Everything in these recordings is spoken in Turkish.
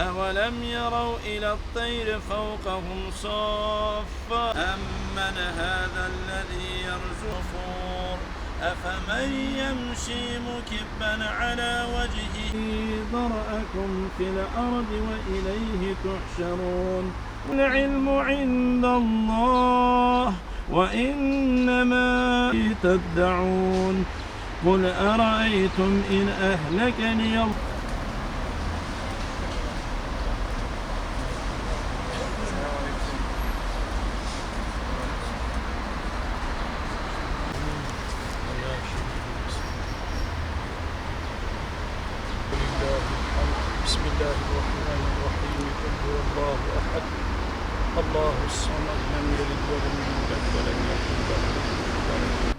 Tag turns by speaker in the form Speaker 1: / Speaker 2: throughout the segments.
Speaker 1: أولم يروا إلى الطير فوقهم صافات أمن هذا الذي يرزقون أفمن يمشي مكبا على وجهه ذرأكم في الأرض وإليه تحشرون العلم عند الله وإنما تدعون قل أرأيتم إن أهلكني الله
Speaker 2: بسم الله الرحمن الرحيم قل هو الله أحد الله الصمد لم يلد ولم يولد ولم يكن له كفوا أحد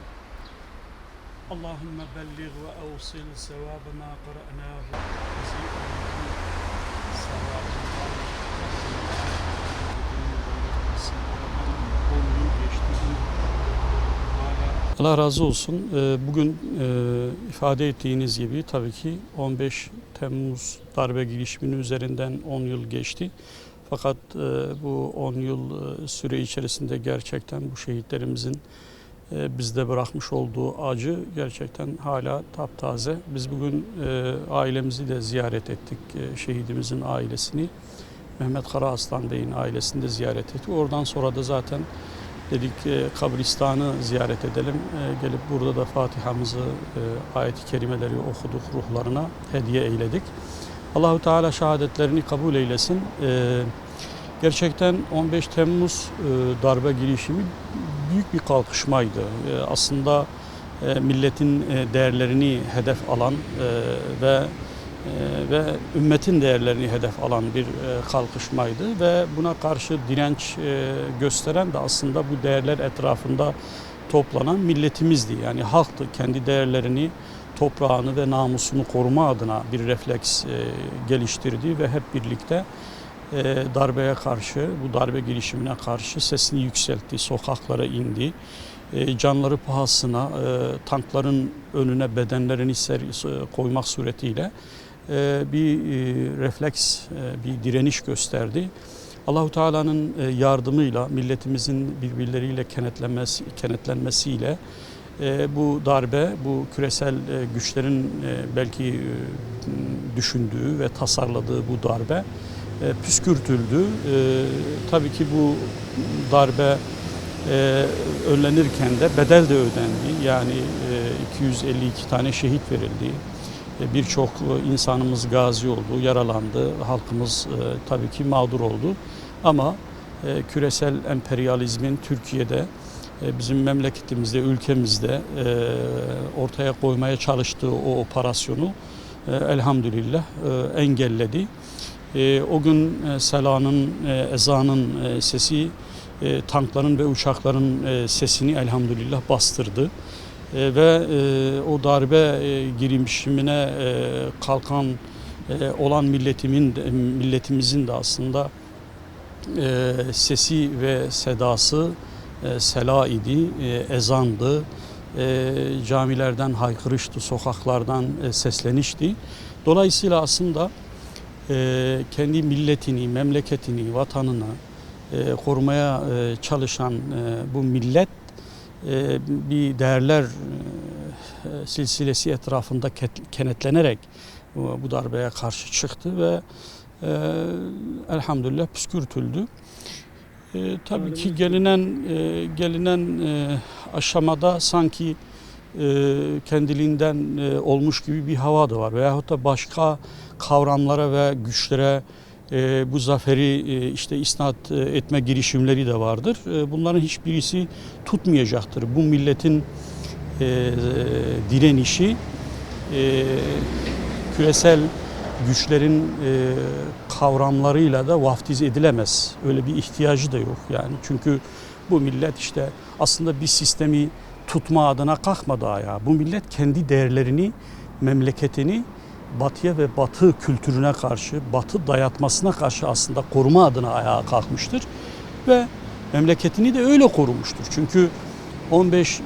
Speaker 2: اللهم بلغ وأوصل ثواب ما قرأناه Allah razı olsun. Bugün ifade ettiğiniz gibi tabii ki 15 Temmuz darbe girişiminin üzerinden 10 yıl geçti. Fakat bu 10 yıl süre içerisinde gerçekten bu şehitlerimizin bizde bırakmış olduğu acı gerçekten hala taptaze. Biz bugün ailemizi de ziyaret ettik. Şehidimizin ailesini, Mehmet Karaaslan Bey'in ailesini de ziyaret ettik. Oradan sonra da zaten dedik kabristanı ziyaret edelim. Gelip burada da Fatiha'mızı, ayet-i kerimeleri okuduk, ruhlarına hediye eyledik. Allahu Teala şehadetlerini kabul eylesin. Gerçekten 15 Temmuz darbe girişimi büyük bir kalkışmaydı. Aslında milletin değerlerini hedef alan ve ümmetin değerlerini hedef alan bir kalkışmaydı ve buna karşı direnç gösteren de aslında bu değerler etrafında toplanan milletimizdi. Yani halktı, kendi değerlerini, toprağını ve namusunu koruma adına bir refleks geliştirdi ve hep birlikte darbeye karşı, bu darbe girişimine karşı sesini yükseltti, sokaklara indi. Canları pahasına tankların önüne bedenlerini koymak suretiyle bir refleks, bir direniş gösterdi. Allahu Teala'nın yardımıyla, milletimizin birbirleriyle kenetlenmesiyle bu darbe, bu küresel güçlerin belki düşündüğü ve tasarladığı bu darbe püskürtüldü. Tabii ki bu darbe önlenirken de bedel de ödendi. Yani 252 tane şehit verildi. Birçok insanımız gazi oldu, yaralandı. Halkımız tabii ki mağdur oldu. Ama küresel emperyalizmin Türkiye'de, bizim memleketimizde, ülkemizde ortaya koymaya çalıştığı o operasyonu elhamdülillah engelledi. O gün selanın, ezanın sesi tankların ve uçakların sesini elhamdülillah bastırdı. Ve o darbe girişimine kalkan olan milletimizin de aslında sesi ve sedası sela idi, ezandı, camilerden haykırıştı, sokaklardan seslenişti. Dolayısıyla aslında kendi milletini, memleketini, vatanını korumaya çalışan bu millet bir değerler silsilesi etrafında kenetlenerek bu darbeye karşı çıktı ve elhamdülillah püskürtüldü. Tabii ki gelinen aşamada sanki kendiliğinden olmuş gibi bir hava da var veyahut da başka kavramlara ve güçlere bu zaferi işte isnat etme girişimleri de vardır. Bunların hiçbirisi tutmayacaktır. Bu milletin direnişi küresel güçlerin kavramlarıyla da vaftiz edilemez. Öyle bir ihtiyacı da yok yani. Çünkü bu millet işte aslında bir sistemi tutma adına kalkmadı ayağa. Bu millet kendi değerlerini, memleketini Batı'ya ve Batı kültürüne karşı, Batı dayatmasına karşı aslında koruma adına ayağa kalkmıştır. Ve memleketini de öyle korumuştur. Çünkü 15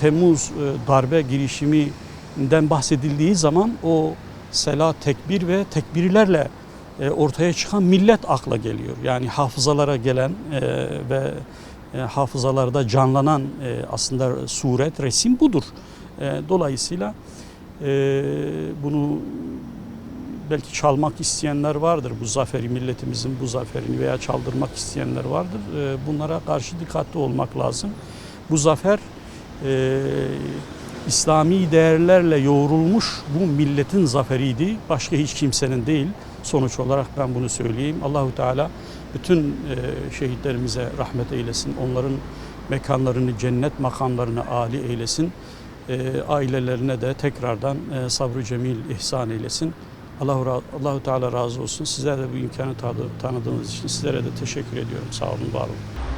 Speaker 2: Temmuz darbe girişiminden bahsedildiği zaman o sela, tekbir ve tekbirlerle ortaya çıkan millet akla geliyor. Yani hafızalara gelen ve hafızalarda canlanan aslında suret, resim budur. Dolayısıyla bunu belki çalmak isteyenler vardır. Bu zaferi, milletimizin bu zaferini veya çaldırmak isteyenler vardır. Bunlara karşı dikkatli olmak lazım. Bu zafer İslami değerlerle yoğrulmuş bu milletin zaferiydi. Başka hiç kimsenin değil. Sonuç olarak ben bunu söyleyeyim. Allahu Teala bütün şehitlerimize rahmet eylesin. Onların mekanlarını, cennet makamlarını âli eylesin. Ailelerine de tekrardan sabrı cemil ihsan eylesin. Allahu Teala razı olsun. Sizler de bu imkanı tanıdığınız için sizlere de teşekkür ediyorum. Sağ olun, var olun.